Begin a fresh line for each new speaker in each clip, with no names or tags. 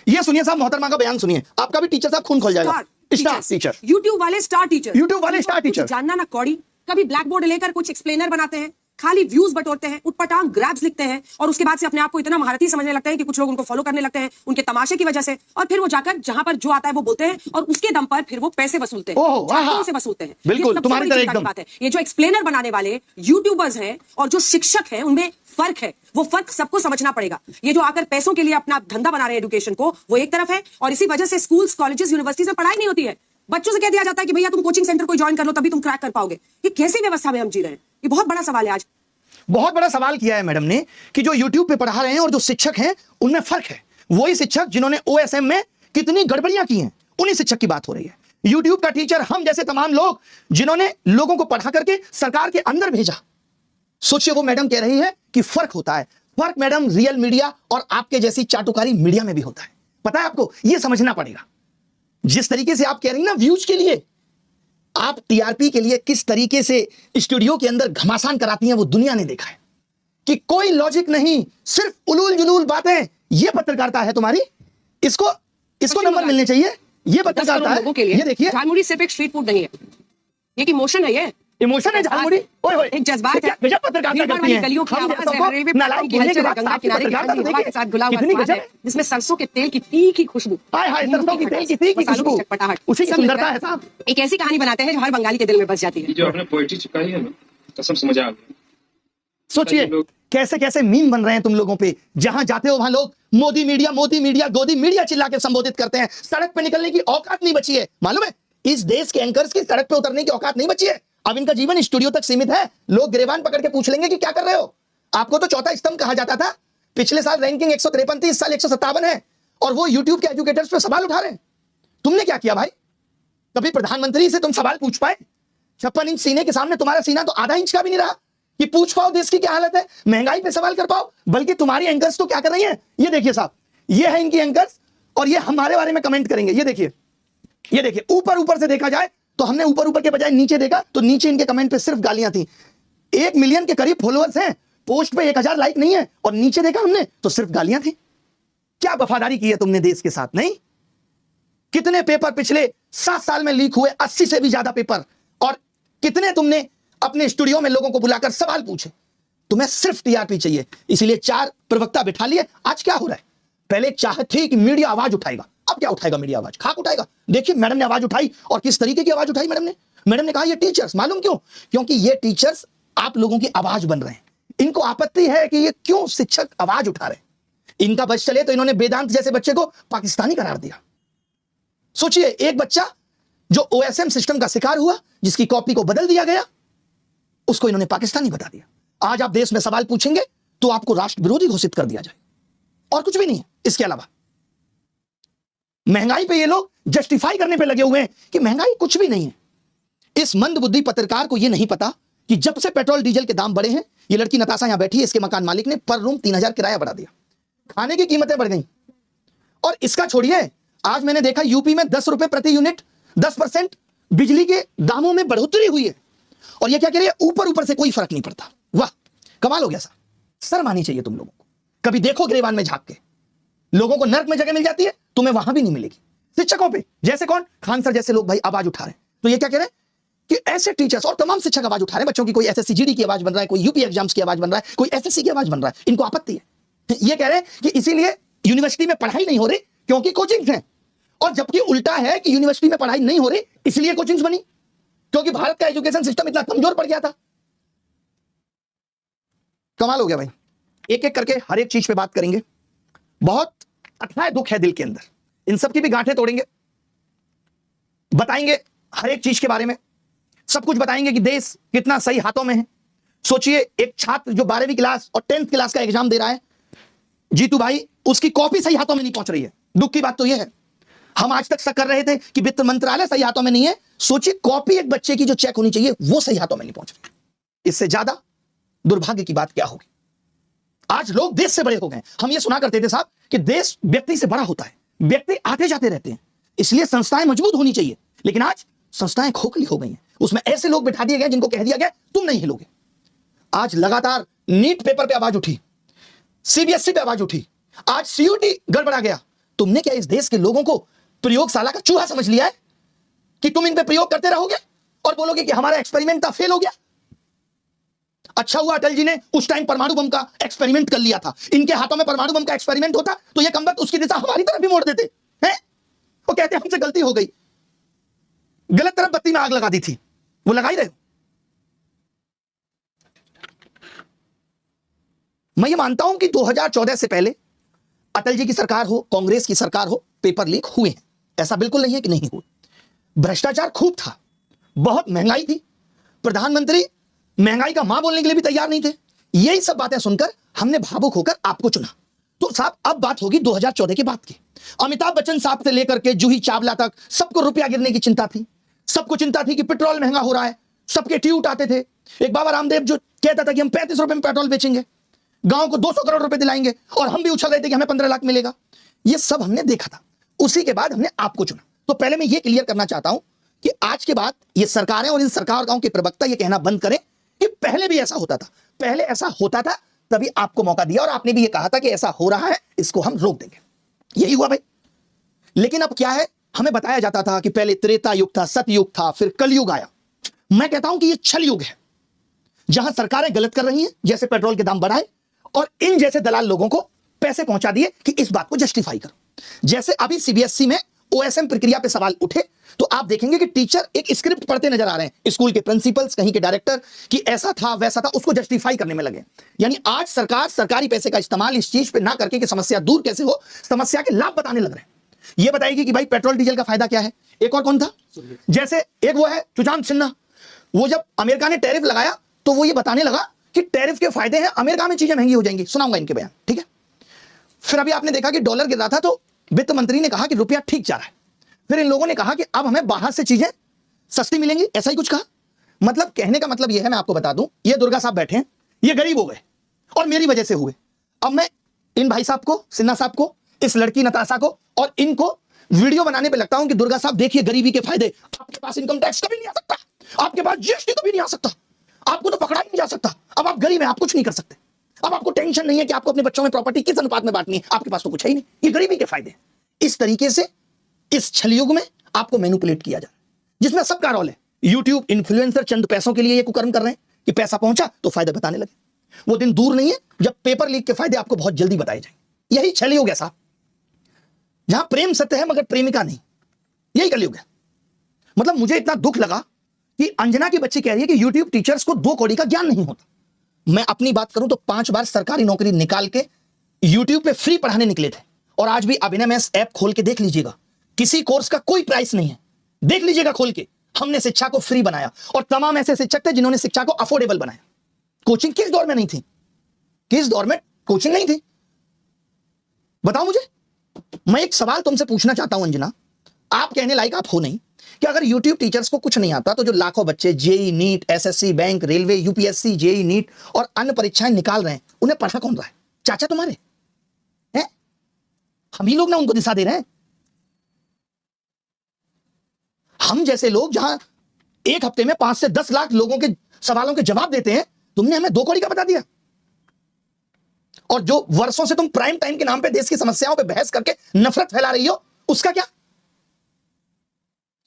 ये सुनिए साहब, मोहतरमा का बयान सुनिए, आपका भी टीचर साहब खून खोल जाएगा। स्टार टीचर,
यूट्यूब वाले स्टार टीचर,
यूट्यूब वाले स्टार टीचर,
जानना ना कौड़ी, कभी ब्लैक बोर्ड लेकर कुछ एक्सप्लेनर बनाते हैं, खाली व्यूज बटोरते हैं, उटपटांग ग्रैब्स लिखते हैं और उसके बाद से अपने आप को इतना महारथी समझने लगते हैं कि कुछ लोग उनको फॉलो करने लगते हैं उनके तमाशे की वजह से, और फिर वो जाकर जहां पर जो आता है वो बोलते हैं और उसके दम पर फिर वो पैसे वसूलते हैं, से वसूलते हैं।
बिल्कुल तुम्हारी तरह एकदम
बात है। ये जो एक्सप्लेनर बनाने वाले यूट्यूबर्स हैं और जो शिक्षक हैं उनमें फर्क है, वो फर्क सबको समझना पड़ेगा। ये जो आकर पैसों के लिए अपना धंधा बना रहे हैं एजुकेशन को, वो एक तरफ है, और इसी वजह से स्कूल्स, कॉलेजेस, यूनिवर्सिटीज में पढ़ाई नहीं होती है। बच्चों से कह दिया जाता है कि भैया तुम कोचिंग सेंटर को ज्वाइन कर लो तभी तुम क्रैक कर पाओगे। ये कैसी व्यवस्था में हम जी रहे हैं? ये बहुत बड़ा सवाल है। आज
बहुत बड़ा सवाल किया है मैडम ने कि जो YouTube पे पढ़ा रहे हैं और जो शिक्षक हैं उनमें फर्क है। वही शिक्षक जिन्होंने OSM में कितनी गड़बड़ियां की हैं, उन्हीं शिक्षक की बात हो रही है। YouTube का टीचर हम जैसे तमाम लोग जिन्होंने लोगों को पढ़ा करके सरकार के अंदर भेजा। सोचिए, वो मैडम कह रही है कि फर्क होता है। फर्क मैडम रियल मीडिया और आपके जैसी चाटुकारी मीडिया में भी होता है। पता है आपको, यह समझना पड़ेगा। जिस तरीके से आप कह रही ना व्यूज के लिए, आप टीआरपी के लिए किस तरीके से स्टूडियो के अंदर घमासान कराती हैं वो दुनिया ने देखा है कि कोई लॉजिक नहीं, सिर्फ उलूल जुलूल बातें। ये पत्रकारिता है तुम्हारी, इसको नंबर मिलने चाहिए। ये पत्रकारिता है। ये देखिए,
झालमुड़ी सिर्फ एक स्ट्रीट फूड नहीं है, ये इमोशन है। ये
इमोशन है झालमुड़ी, ओए होए,
एक जज्बात है।
गजब पत्रकारिता करती हैं।
गलियों की
हम
आवाज
जैसों को
है,
नालायक बोलने के बाद
गंगा किनारे के साथ घुला हुआ
कितनी
स्वाद
गजब
है, जिसमें सरसों के तेल की तीखी खुशबू,
हाय हाय, सरसों की तेल की तीखी खुशबू,
चटपटाहट,
उसी की सुंदरता है साहब।
एक ऐसी कहानी बनाते हैं जो हर बंगाली के दिल में बस जाती है।
जो आपने पोएट्री चिपकाई है ना, कसम से मजा आ गया।
सोचिए कैसे कैसे मीम बन रहे हैं तुम लोगों पे। जहां जाते हो वहां लोग मोदी मीडिया, गोदी मीडिया चिल्ला के संबोधित करते हैं। सड़क पे निकलने की औकात नहीं बची है। मालूम है, इस देश के एंकर्स की सड़क पे उतरने की औकात नहीं बची है। अब इनका जीवन स्टूडियो तक सीमित है। लोग गिरेबान पकड़ के पूछ लेंगे कि क्या कर रहे हो। आपको तो चौथा स्तंभ कहा जाता था। पिछले साल रैंकिंग 153 थी, इस साल 157 है, और वो यूट्यूब के एजुकेटर्स पे सवाल उठा रहे हैं। तुमने क्या किया भाई? कभी प्रधानमंत्री से तुम सवाल पूछ पाए? 56 इंच सीने के सामने तुम्हारा सीना तो आधा इंच का भी नहीं रहा कि पूछ पाओ देश की क्या हालत है, महंगाई पे सवाल कर पाओ। बल्कि तुम्हारी एंकर्स तो क्या कर रही हैं, ये देखिए साहब, ये है इनकी एंकर्स, और ये हमारे बारे में कमेंट करेंगे। ये देखिए, ये देखिए, ऊपर से देखा जाए तो हमने ऊपर के बजाय नीचे देखा तो नीचे इनके कमेंट पे सिर्फ गालियां थी। 1 मिलियन के करीब फॉलोअर्स हैं, पोस्ट पे 1000 लाइक नहीं है, और नीचे देखा हमने तो सिर्फ गालियां थी। क्या वफादारी की है तुमने देश के साथ? नहीं। कितने पेपर पिछले 7 साल में लीक हुए, 80 से भी ज्यादा पेपर, और कितने तुमने अपने स्टूडियो में लोगों को बुलाकर सवाल पूछे। तुम्हें सिर्फ टीआरपी चाहिए, इसीलिए 4 प्रवक्ता बिठा लिए। आज क्या हो रहा है? पहले चाहत थी कि मीडिया आवाज उठाएगा, अब क्या उठाएगा मीडिया? आवाज खाक उठाएगा। देखिए मैडम ने आवाज उठाई, और किस तरीके की आवाज उठाई मैडम ने कहा ये टीचर्स, मालूम क्यों? क्योंकि ये टीचर्स आप लोगों की आवाज बन रहे हैं। इनको आपत्ति है कि ये क्यों शिक्षक आवाज उठा रहे हैं। इनका बस चले तो इन्होंने वेदांत जैसे बच्चे को पाकिस्तानी करार दिया। सोचिए, एक बच्चा जो OSM सिस्टम का शिकार हुआ, जिसकी कॉपी को बदल दिया गया, उसको इन्होंने पाकिस्तानी बता दिया। आज आप देश में सवाल पूछेंगे तो आपको राष्ट्र विरोधी घोषित कर दिया जाए, और कुछ भी नहीं है इसके अलावा। महंगाई पे ये लोग जस्टिफाई करने पे लगे हुए हैं कि महंगाई कुछ भी नहीं है। इस मंदबुद्धि पत्रकार को ये नहीं पता कि जब से पेट्रोल डीजल के दाम बढ़े हैं, ये लड़की नताशा यहां बैठी है, इसके मकान मालिक ने पर रूम 3000 किराया बढ़ा दिया, खाने की कीमतें बढ़ गई। और इसका छोड़िए, आज मैंने देखा यूपी में 10 रुपए प्रति यूनिट 10% बिजली के दामों में बढ़ोतरी हुई है, और ये क्या कह रही है, ऊपर से कोई फर्क नहीं पड़ता। वाह, कमाल हो गया सर। शर्म आनी चाहिए तुम लोगों को। कभी देखो गिरेबान में झांक के, लोगों को नर्क में जगह मिल जाती है, तुम्हें वहां भी नहीं मिलेगी। शिक्षकों पे जैसे कौन, खान सर जैसे लोग भाई आवाज उठा रहे हैं। तो ये क्या कह रहे हैं कि ऐसे टीचर्स और तमाम शिक्षक आवाज उठा रहे हैं बच्चों की। कोई SSC GD की आवाज बन रहा है, कोई यूपी एग्जाम्स की आवाज बन रहा है, कोई SSC की आवाज बन रहा है। इनको आपत्ति है। ये कह रहे हैं कि इसीलिए यूनिवर्सिटी में पढ़ाई नहीं हो रही क्योंकि कोचिंग्स हैं, और जबकि उल्टा है कि यूनिवर्सिटी में पढ़ाई नहीं हो रही इसलिए कोचिंग्स बनी, क्योंकि भारत का एजुकेशन सिस्टम इतना कमजोर पड़ गया था। कमाल हो गया भाई। एक एक करके हर एक चीज पे बात करेंगे। बहुत अथाह दुख है दिल के अंदर, इन सब की भी गांठें तोड़ेंगे, बताएंगे हर एक चीज के बारे में, सब कुछ बताएंगे कि देश कितना सही हाथों में है। सोचिए, एक छात्र जो 12वीं क्लास और 10th क्लास का एग्जाम दे रहा है, जीतू भाई, उसकी कॉपी सही हाथों में नहीं पहुंच रही है। दुख की बात तो यह है, हम आज तक शक कर रहे थे कि वित्त मंत्रालय सही हाथों में नहीं है। सोचिए, कॉपी एक बच्चे की जो चेक होनी चाहिए वो सही हाथों में नहीं पहुंच रही। इससे ज्यादा दुर्भाग्य की बात क्या होगी? आज लोग देश से बड़े हो गए। हम ये सुना करते थे साहब कि देश व्यक्ति से बड़ा होता है, व्यक्ति आते जाते रहते हैं, इसलिए संस्थाएं मजबूत होनी चाहिए। लेकिन आज संस्थाएं खोखली हो गई हैं, उसमें ऐसे लोग बिठा दिए गए जिनको कह दिया गया तुम नहीं हिलोगे। आज लगातार नीट पेपर पे आवाज उठी, CBSE पे आवाज उठी, आज CUT गड़बड़ा गया, तुमने क्या इस देश के लोगों को प्रयोगशाला का चूहा समझ लिया है कि तुम इन पे प्रयोग करते रहोगे और बोलोगे कि हमारा एक्सपेरिमेंट था, फेल हो गया? अच्छा हुआ अटल जी ने उस टाइम परमाणु बम का एक्सपेरिमेंट कर लिया था। इनके हाथों में परमाणु बम का एक्सपेरिमेंट होता तो ये कमबख्त उसकी दिशा हमारी तरफ भी मोड़ देते हैं। वो कहते हमसे गलती हो गई, गलत तरफ बत्ती में आग लगा दी थी, वो लगा ही रहे हो। मैं ये मानता हूं कि 2014 से पहले अटल जी की सरकार हो, कांग्रेस की सरकार हो, पेपर लीक हुए हैं, ऐसा बिल्कुल नहीं है कि नहीं हुए। भ्रष्टाचार खूब था, बहुत महंगाई थी, प्रधानमंत्री महंगाई का मां बोलने के लिए भी तैयार नहीं थे। यही सब बातें सुनकर हमने भावुक होकर आपको चुना। तो साहब अब बात होगी 2014 के बाद की। अमिताभ बच्चन साहब से लेकर के जूही चावला तक सबको रुपया गिरने की चिंता थी, सबको चिंता थी कि पेट्रोल महंगा हो रहा है, सबके ट्वीट आते थे। एक बाबा रामदेव जो कहता था कि हम 35 रुपए में पेट्रोल बेचेंगे, गांव को 200 करोड़ रुपए दिलाएंगे, और हम भी उछल रहे थे कि हमें 15 लाख मिलेगा। ये सब हमने देखा था, उसी के बाद हमने आपको चुना। तो पहले मैं ये क्लियर करना चाहता हूं कि आज के बाद ये सरकारें और इन सरकारों के प्रवक्ता ये कहना बंद करें कि पहले भी ऐसा होता था। पहले ऐसा होता था तभी आपको मौका दिया और आपने भी ये कहा था कि ऐसा हो रहा है, इसको हम रोक देंगे। यही हुआ भाई। लेकिन अब क्या है, हमें बताया जाता था कि पहले त्रेता युग था, सतयुग था, फिर कलयुग आया। मैं कहता हूं कि ये छल युग है, जहां सरकारें गलत कर रही हैं, जैसे पेट्रोल के दाम बढ़ाए और इन जैसे दलाल लोगों को पैसे पहुंचा दिए कि इस बात को जस्टिफाई करो। जैसे अभी सीबीएसई में ओएसएम प्रक्रिया पे सवाल उठे तो आप देखेंगे कि टीचर एक स्क्रिप्ट पढ़ते नजर आ रहे हैं, स्कूल के प्रिंसिपल्स, कहीं के डायरेक्टर, कि ऐसा था वैसा था, उसको जस्टिफाई करने में लगे। यानी आज सरकार सरकारी पैसे का इस्तेमाल इस चीज पे ना करके कि समस्या दूर कैसे हो, समस्या के लाभ बताने लग रहे हैं। ये बताएगी कि भाई पेट्रोल डीजल का फायदा क्या है। एक और कौन था, जैसे एक वो है सुशांत सिन्हा, वो जब अमेरिका ने टैरिफ लगाया तो वो ये बताने लगा कि टैरिफ के फायदे हैं, अमेरिका में चीजें महंगी हो जाएंगी। सुनाऊंगा इनके बयान, ठीक है। फिर अभी आपने देखा कि डॉलर गिर रहा था तो वित्त मंत्री ने कहा कि रुपया ठीक जा रहा है। फिर इन लोगों ने कहा कि अब हमें बाहर से चीजें सस्ती मिलेंगी, ऐसा ही कुछ कहा। मतलब कहने का मतलब यह है, मैं आपको बता दूं, ये दुर्गा साहब बैठे हैं, ये गरीब हो गए और मेरी वजह से हुए। अब मैं इन भाई साहब को, सिन्हा साहब को, इस लड़की नताशा को और इनको वीडियो बनाने पे लगता हूं कि दुर्गा साहब देखिए गरीबी के फायदे। आपके पास इनकम टैक्स कभी नहीं आ सकता, आपके पास जीएसटी कभी नहीं आ सकता, आपको तो पकड़ा नहीं जा सकता। अब आप गरीब हैं, आप कुछ नहीं कर सकते। अब आपको टेंशन नहीं है कि आपको अपने बच्चों में प्रॉपर्टी किस अनुपात में बांटनी है, आपके पास तो कुछ है ही नहीं। ये गरीबी के फायदे। इस तरीके से इस छलयुग में आपको मैनिपुलेट किया जा रहा है, जिसमें सबका रोल है। यूट्यूब इन्फ्लुएंसर चंद पैसों के लिए ये कुकर्म कर रहे हैं कि पैसा पहुंचा तो फायदे बताने लगे। वो दिन दूर नहीं है जब पेपर लीक के फायदे आपको बहुत जल्दी बताए जाएंगे। यही छलयुग है साहब, जहां प्रेम सत्य है मगर प्रेमिका नहीं। यही कलयुग है। मतलब मुझे इतना दुख लगा कि अंजना की बच्ची कह रही है कि यूट्यूब टीचर्स को 2 कौड़ी का ज्ञान नहीं होता। मैं अपनी बात करूं तो 5 बार सरकारी नौकरी निकाल के यूट्यूब पे फ्री पढ़ाने निकले थे, और आज भी अभिनव ऐप खोल के देख लीजिएगा, किसी कोर्स का कोई प्राइस नहीं है, देख लीजिएगा खोल के। हमने शिक्षा को फ्री बनाया और तमाम ऐसे शिक्षक थे जिन्होंने शिक्षा को अफोर्डेबल बनाया। कोचिंग किस दौर में नहीं थी, किस दौर में कोचिंग नहीं थी, बताओ मुझे। मैं एक सवाल तुमसे पूछना चाहता हूं अंजना, आप कहने लायक आप हो नहीं कि अगर यूट्यूब टीचर्स को कुछ नहीं आता तो जो लाखों बच्चे JEE NEET, SSC, bank, railway, UPSC, JEE NEET और अन्य परीक्षाएं निकाल रहे हैं, उन्हें पढ़ा कौन रहा है? चाचा तुम्हारे हैं? हम ही लोग ना उनको दिशा दे रहे हैं। हम जैसे लोग जहां एक हफ्ते में 5 से 10 लाख लोगों के सवालों के जवाब देते हैं, तुमने हमें 2 कौड़ी का बता दिया। और जो वर्षों से तुम प्राइम टाइम के नाम पे देश की समस्याओं पे बहस करके नफरत फैला रही हो, उसका क्या?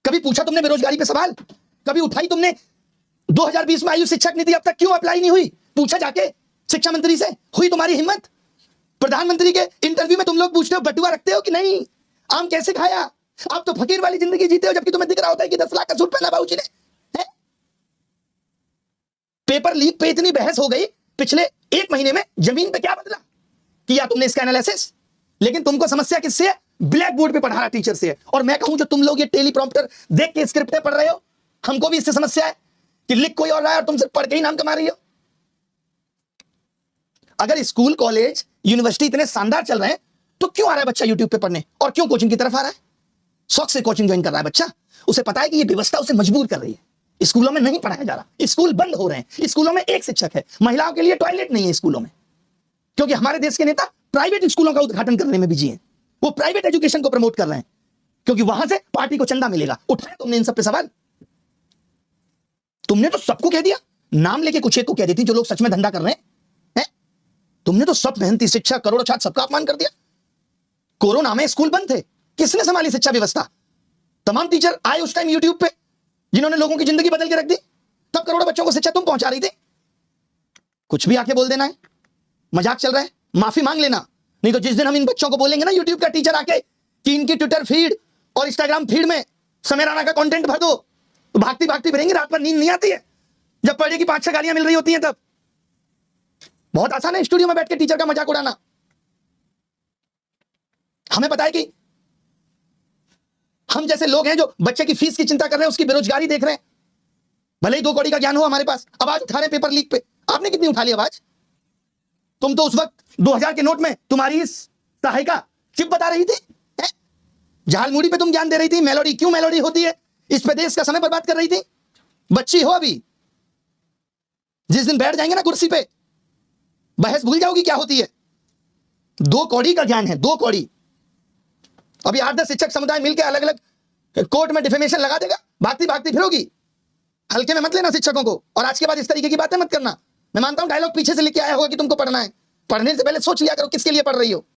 कभी पूछा तुमने बेरोजगारी पे सवाल? कभी उठाई तुमने 2020 में आयु शिक्षक नीति अब तक क्यों अप्लाई नहीं हुई? पूछा जाके शिक्षा मंत्री से? हुई तुम्हारी हिम्मत? प्रधानमंत्री के इंटरव्यू में तुम लोग पूछते हो बटुआ रखते हो कि नहीं, आम कैसे खाया? आप तो फकीर वाली जिंदगी जीते हो, जबकि तुम्हें दिख रहा होता है कि 10 लाख का सूट पहना बाबूजी ने। पेपर लीक पे इतनी बहस हो गई, पिछले 1 महीने में जमीन पे क्या बदला? किया तुमने इसका एनालिसिस? लेकिन तुमको समस्या किससे है? ब्लैक बोर्ड पे पढ़ा रहा टीचर से है। और मैं कहूं जो तुम लोग ये टेलीप्रॉम्प्टर देख के स्क्रिप्टें पढ़ रहे हो, हमको भी इससे समस्या है कि लिख कोई और रहा है और तुम सिर्फ पढ़ के ही नाम कमा रही हो। अगर स्कूल, कॉलेज, यूनिवर्सिटी इतने शानदार चल रहे हैं तो क्यों आ रहा है बच्चा यूट्यूब पे पढ़ने, और क्यों कोचिंग की तरफ आ रहा है? शौक से कोचिंग ज्वाइन कर रहा है बच्चा, उसे पता है कि ये व्यवस्था उसे मजबूर कर रही है। स्कूलों में नहीं पढ़ाया जा रहा, स्कूल बंद हो रहे हैं, स्कूलों में एक शिक्षक है, महिलाओं के लिए टॉयलेट नहीं है स्कूलों में, क्योंकि हमारे देश के नेता प्राइवेट स्कूलों का उद्घाटन करने में बिजी हैं। वो प्राइवेट एजुकेशन को प्रमोट कर रहे हैं क्योंकि वहां से पार्टी को चंदा मिलेगा। उठाए तुमने इन सब पे सवाल? तुमने तो सबको कह दिया, नाम लेके कुछ एक को कह देती जो लोग सच में धंधा कर रहे हैं। तुमने तो सब मेहनती शिक्षा, करोड़ों छात्र, सबका अपमान कर दिया। कोरोना में स्कूल बंद थे, किसने संभाली शिक्षा व्यवस्था? तमाम टीचर आए उस टाइम यूट्यूब पे, जिन्होंने लोगों की जिंदगी बदल के रख दी। तब करोड़ों बच्चों को शिक्षा तुम पहुंचा रही थी। कुछ भी आके बोल देना है, मजाक चल रहा है, माफी मांग लेना। नहीं तो जिस दिन हम इन बच्चों को बोलेंगे ना यूट्यूब का टीचर आके कि इनकी ट्विटर फीड और इंस्टाग्राम फीड में समय राणा का कंटेंट भर दो, तो भागती भागती फिरेंगे, रात भर नींद नहीं आती है जब पढ़े की 5-6 गालियां मिल रही होती हैं तब। बहुत आसान है स्टूडियो में बैठ के टीचर का मजाक उड़ाना। हमें पता है कि हम जैसे लोग हैं जो बच्चे की फीस की चिंता कर रहे हैं, उसकी बेरोजगारी देख रहे हैं, भले ही 2 कौड़ी का ज्ञान हो हमारे पास, आवाज उठा रहे पेपर लीक पे। आपने कितनी उठा ली आवाज? तुम तो उस वक्त 2000 के नोट में तुम्हारी इस सहायिका चिप बता रही थी, झालमुड़ी पे तुम ज्ञान दे रही थी। मेलोडी क्यों मेलोडी होती है, इस पे देश का समय बर्बाद कर रही थी। बच्ची हो अभी, जिस दिन बैठ जाएंगे ना कुर्सी पे, बहस भूल जाओगी क्या होती है। 2 कौड़ी का ज्ञान है, 2 कौड़ी। अभी 8-10 शिक्षक समुदाय मिलकर अलग अलग कोर्ट में डिफेमेशन लगा देगा, भागती भागती फिरोगी। हल्के में मत लेना शिक्षकों को, और आज के बाद इस तरीके की बातें मत करना। मैं मानता हूं डायलॉग पीछे से लिख के आया होगा कि तुमको पढ़ना है, पढ़ने से पहले सोच लिया करो किसके लिए पढ़ रही हो।